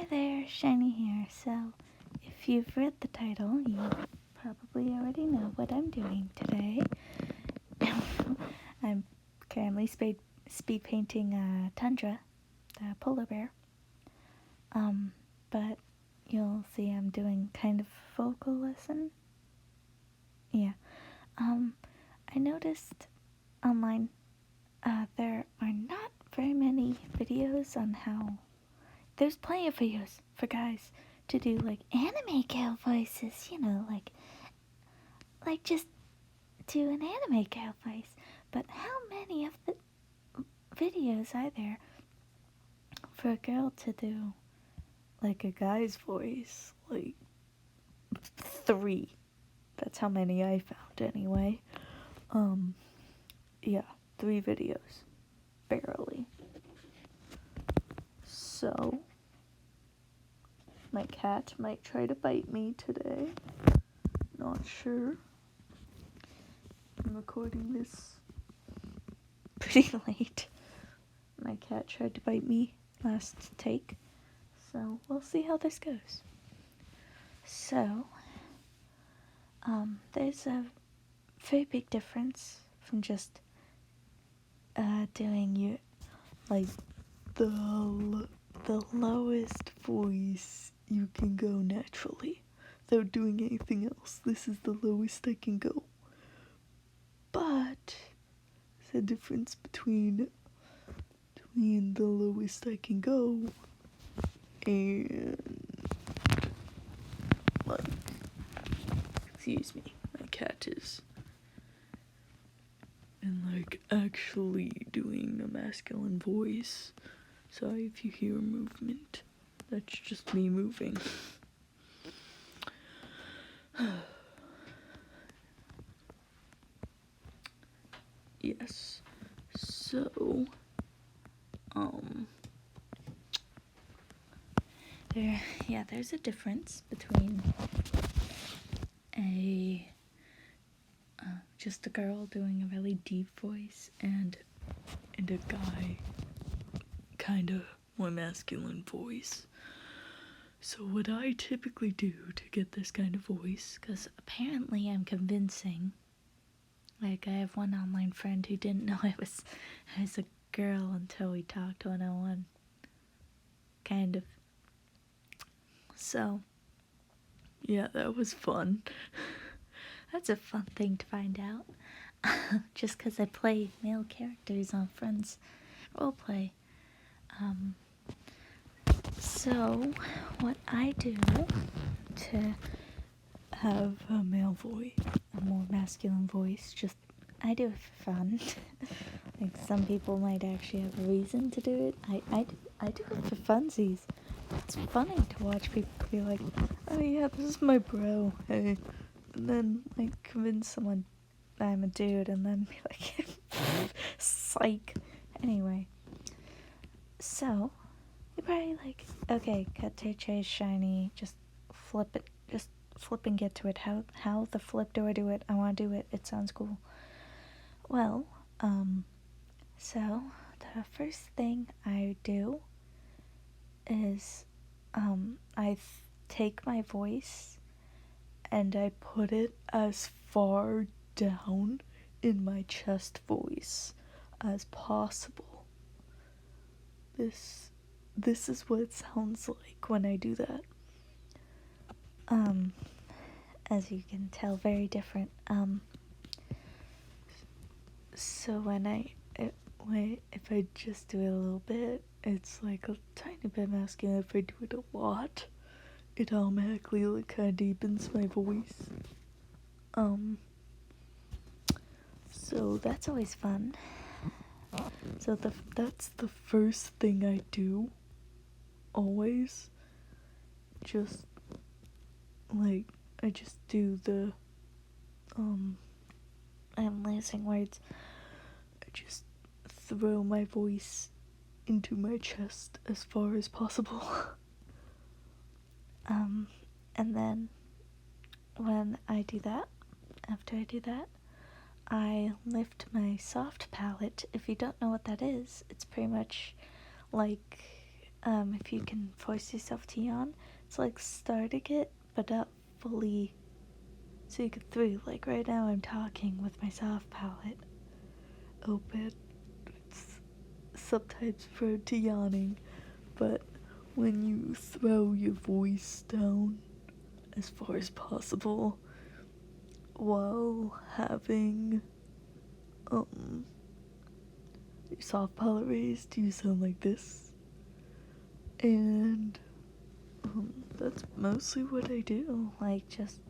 Hi there, Shiny here. So, if you've read the title, you probably already know what I'm doing today. I'm currently speed painting Tundra, the polar bear. But you'll see I'm doing kind of vocal lesson. Yeah. I noticed online there are not very many videos on how. There's plenty of videos for guys to do like anime girl voices, like just do an anime girl voice. But how many of the videos are there for a girl to do like a guy's voice? Like 3. That's how many I found anyway. Yeah, 3 videos. Barely. So my cat might try to bite me today. Not sure. I'm recording this pretty late. My cat tried to bite me last take, so we'll see how this goes. So, there's a very big difference from just doing your, like, the lowest voice you can go naturally without doing anything else. This is the lowest I can go. But there's a difference between the lowest I can go and, like, excuse me, my cat is, and, like, actually doing a masculine voice. Sorry if you hear movement. That's just me moving. Yes. So, there's a difference between just a girl doing a really deep voice and a guy kind of more masculine voice. So what I typically do to get this kind of voice, because apparently I'm convincing. Like, I have one online friend who didn't know I was a girl until we talked 101. Kind of. So, yeah, that was fun. That's a fun thing to find out. Just because I play male characters on Friends roleplay. So, what I do to have a male voice, a more masculine voice, I do it for fun. Like, some people might actually have a reason to do it. I do it for funsies. It's funny to watch people be like, oh yeah, this is my bro, hey. And then, like, convince someone that I'm a dude and then be like, psych. Anyway. So, you're probably like, okay, cut to chase Shiny, just flip and get to it. How the flip do I do it? I want to do it. It sounds cool. Well, so the first thing I do is, I take my voice and I put it as far down in my chest voice as possible. This is what it sounds like when I do that. As you can tell, very different. So if I just do it a little bit, it's like a tiny bit masculine. If I do it a lot, it automatically kind of deepens my voice. So that's always fun. So that's the first thing I do. Always. Just, like, I just do the, I'm losing words. I just throw my voice into my chest as far as possible. And then after I do that, I lift my soft palate. If you don't know what that is, it's pretty much like if you can force yourself to yawn, it's like starting it, but not fully. So you get through. Like right now, I'm talking with my soft palate open. It's sometimes prone to yawning, but when you throw your voice down as far as possible while having your soft palate raised, you sound like this. And that's mostly what I do. Like, just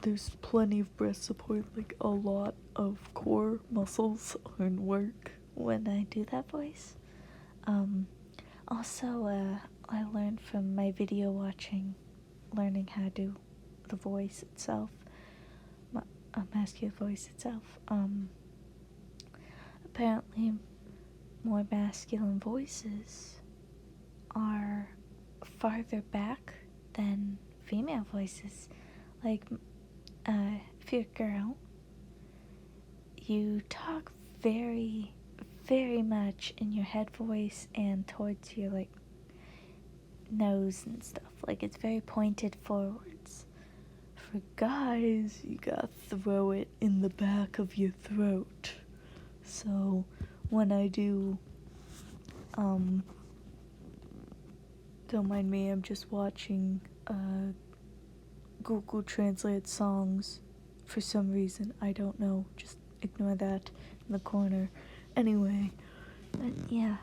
there's plenty of breast support. Like, a lot of core muscles are in work when I do that voice. Also, I learned from my video watching, learning how to do the voice itself, a masculine voice itself. Apparently, more masculine voices are farther back than female voices. Like, if you're a girl, you talk very, very much in your head voice and towards your, like, nose and stuff. Like, it's very pointed forwards. For guys, you gotta throw it in the back of your throat. So, when I do, don't mind me, I'm just watching, Google Translate songs for some reason. I don't know. Just ignore that in the corner. Anyway, but yeah,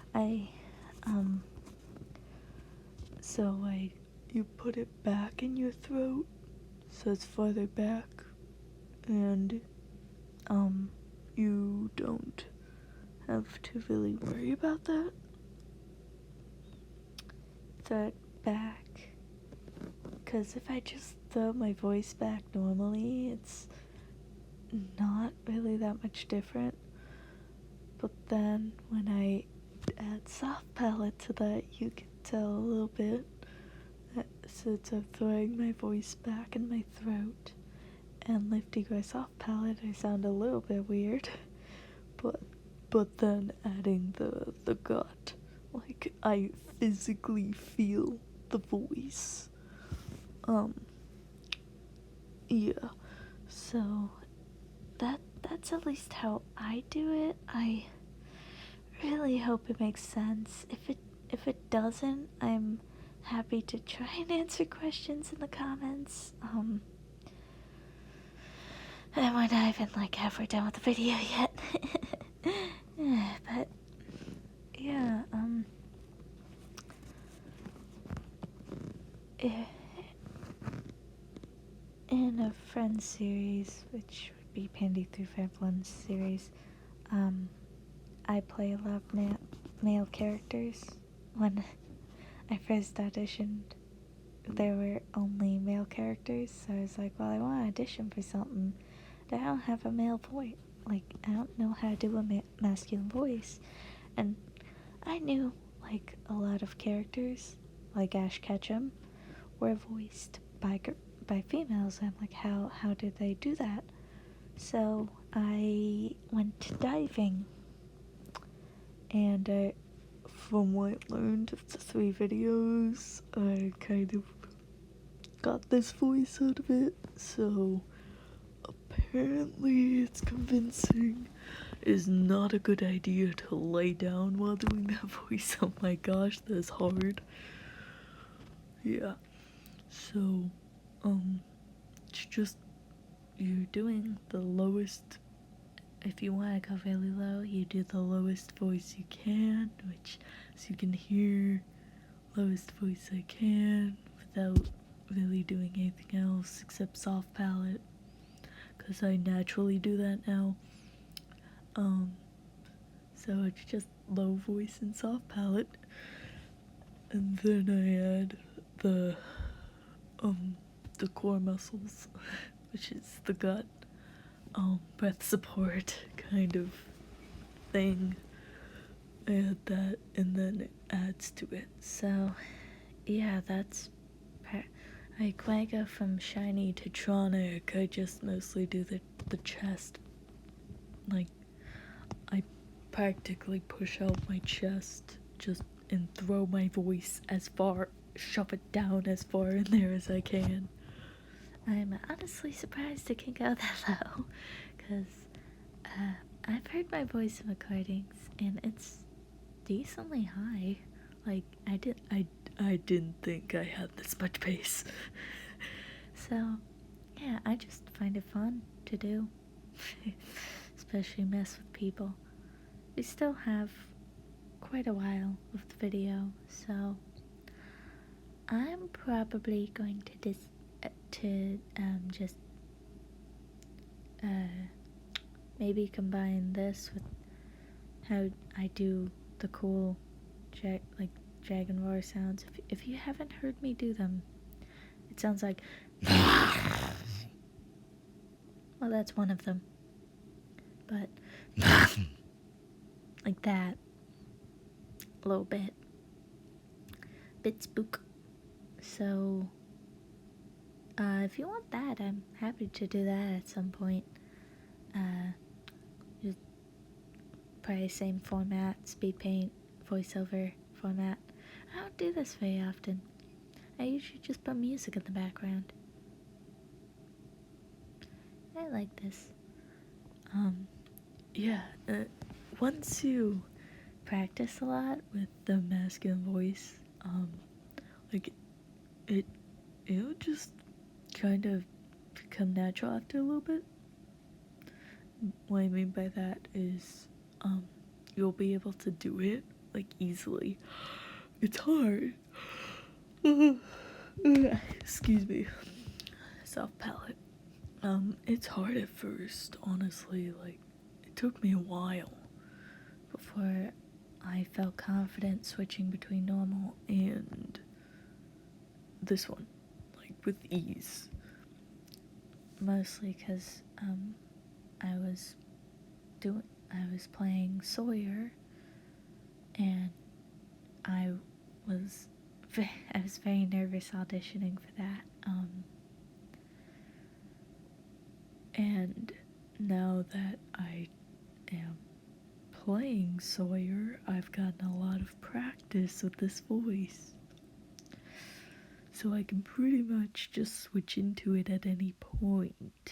you put it back in your throat, so it's farther back, and, you don't have to really worry about that. Throw it back. Because if I just throw my voice back normally, it's not really that much different. But then when I add soft palate to that, you can tell a little bit. Since I'm throwing my voice back in my throat and lifting my soft palate, I sound a little bit weird. But then adding the gut, like, I physically feel the voice. Yeah, so that's at least how I do it. I really hope it makes sense. If it doesn't, I'm happy to try and answer questions in the comments. And we're not even like halfway done with the video yet. But yeah, in a Friends series, which would be Pandy through Fablin's series, I play a lot of male characters. When I first auditioned, there were only male characters, so I was like, well, I want to audition for something, but I don't have a male voice. Like, I don't know how to do a masculine voice. And I knew, like, a lot of characters, like Ash Ketchum, were voiced by females. I'm like, how did they do that? So I went diving, and from what I learned of the 3 videos, I kind of got this voice out of it, so apparently it's convincing. It's not a good idea to lay down while doing that voice. Oh my gosh, that's hard. Yeah, so, it's just, you're doing the lowest. If you want to go really low, you do the lowest voice you can, which, so you can hear lowest voice I can without really doing anything else except soft palate, because I naturally do that now. So it's just low voice and soft palate, and then I add the core muscles, which is the gut, breath support kind of thing. I add that, and then it adds to it. So, yeah, that's like, when I go from shiny to tronic, I just mostly do the chest. Like, I practically push out my chest and throw my voice shove it down as far in there as I can. I'm honestly surprised it can go that low, because I've heard my voice in recordings, and it's decently high. Like, I didn't think I had this much bass. So, yeah, I just find it fun to do. Especially mess with people. We still have quite a while of the video, so I'm probably going to just maybe combine this with how I do the cool dragon roar sounds. If you haven't heard me do them, it sounds like well, that's one of them, but like that, a little bit spook. So if you want that, I'm happy to do that at some point. Just probably same format, Speedpaint, Voiceover format. I don't do this very often. I usually just put music in the background. I like this. Yeah, once you practice a lot with the masculine voice, like, it'll just kind of become natural after a little bit. What I mean by that is, you'll be able to do it, like, easily. It's hard. Excuse me. Soft palate. It's hard at first, honestly. Like, it took me a while before I felt confident switching between normal and this one, like, with ease. Mostly because, I was playing Sawyer, and I was very nervous auditioning for that, and now that I am playing Sawyer, I've gotten a lot of practice with this voice, so I can pretty much just switch into it at any point.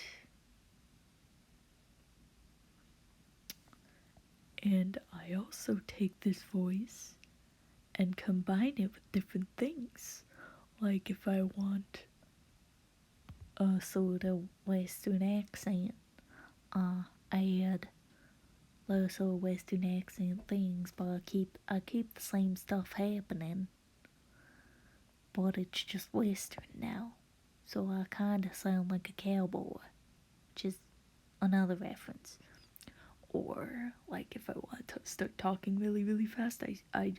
And I also take this voice and combine it with different things. Like, if I want a sort of Western accent, I add those sort of Western accent things, but I keep the same stuff happening, but it's just Western now. So I kinda sound like a cowboy, which is another reference. Or, like, if I want to start talking really, really fast, I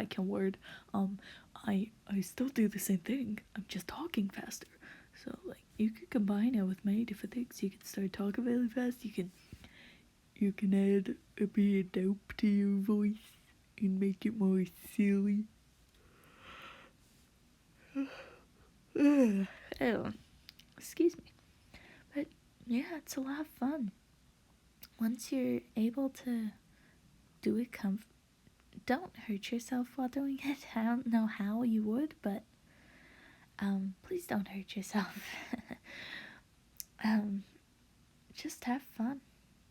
can word, I still do the same thing, I'm just talking faster. So, like, you can combine it with many different things. You can start talking really fast, you can add a bit of dope to your voice and make it more silly. Oh, excuse me. But, yeah, it's a lot of fun. Once you're able to do it, don't hurt yourself while doing it. I don't know how you would, but please don't hurt yourself. Just have fun.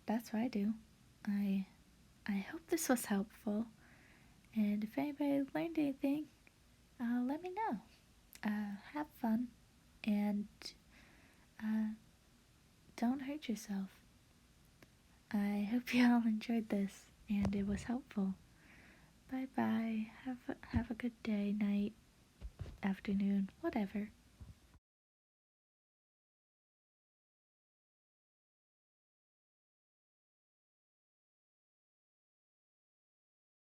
That's what I do. I hope this was helpful, and if anybody learned anything, let me know. Have fun, and don't hurt yourself. I hope you all enjoyed this and it was helpful. Bye bye. Have a good day, night, afternoon, whatever.